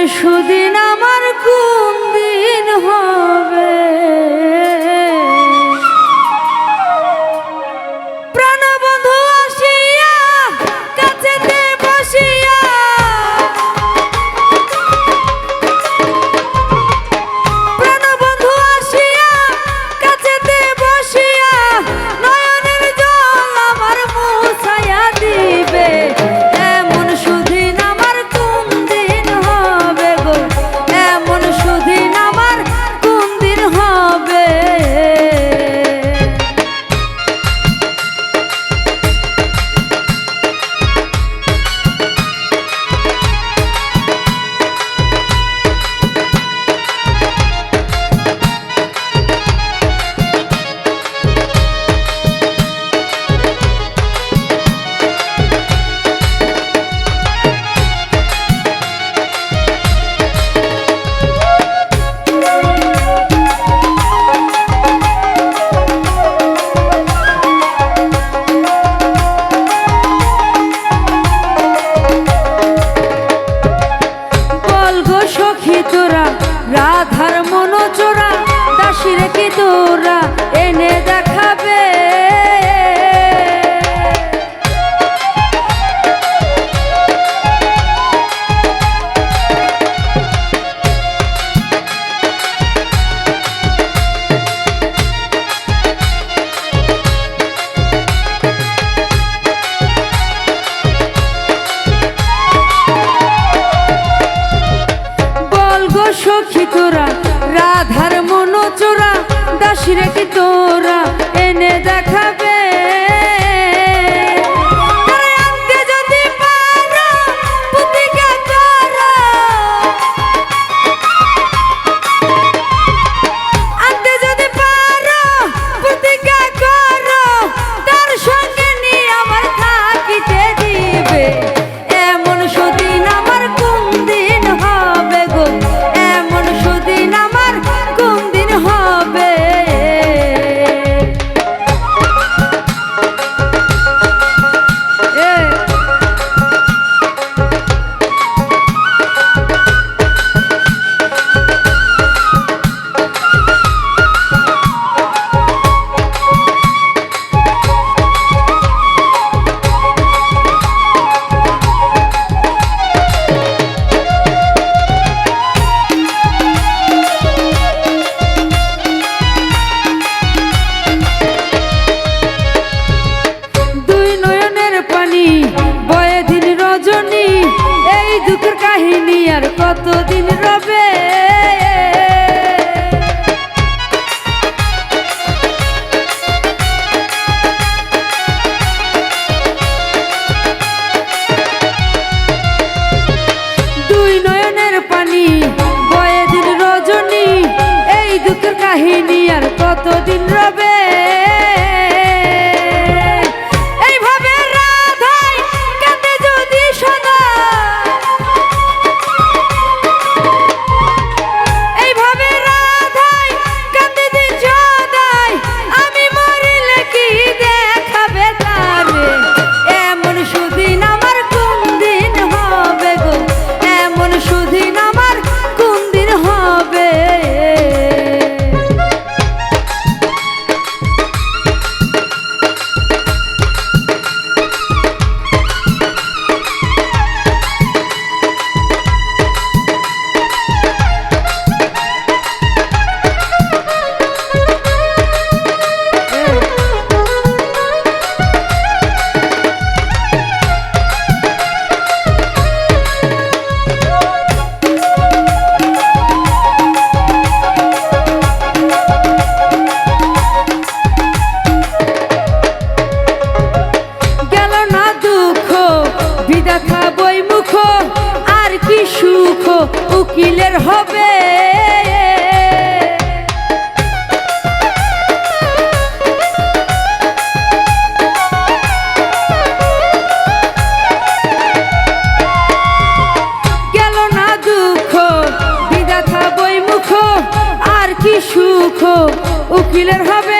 সুদিন আমার কোন দিন হবে। প্রাণবন্ধু আসিয়া কাছেতে বসিয়া প্রাণবন্ধু আসিয়া কাছেতে বসিয়া নয়নের জল আমার মুছাইয়া দিবে। এমন সুদিন আমার কোন দিন হবে গো, এমন সুদিন আমার কোন দিন হবে। সখী তোরা রাধার মন চোরা দাসীরে কি তোরা এনে দেখাবে। সখী তোরা রাধার মন চোরা দাসীরে কি তোরা এনে দেখাবে। বয়ে দিন রজনী এই দুঃখের কাহিনী আর কতদিন রবে। দুই নয়নের পানি বয়ে দিন রজনী এই দুঃখের কাহিনী আর কতদিন রবে। বই মুখ আর কি সুখ উকিলের হবে। গেল না দুঃখ বিধাতা বই মুখ আর কি সুখ উকিলের হবে।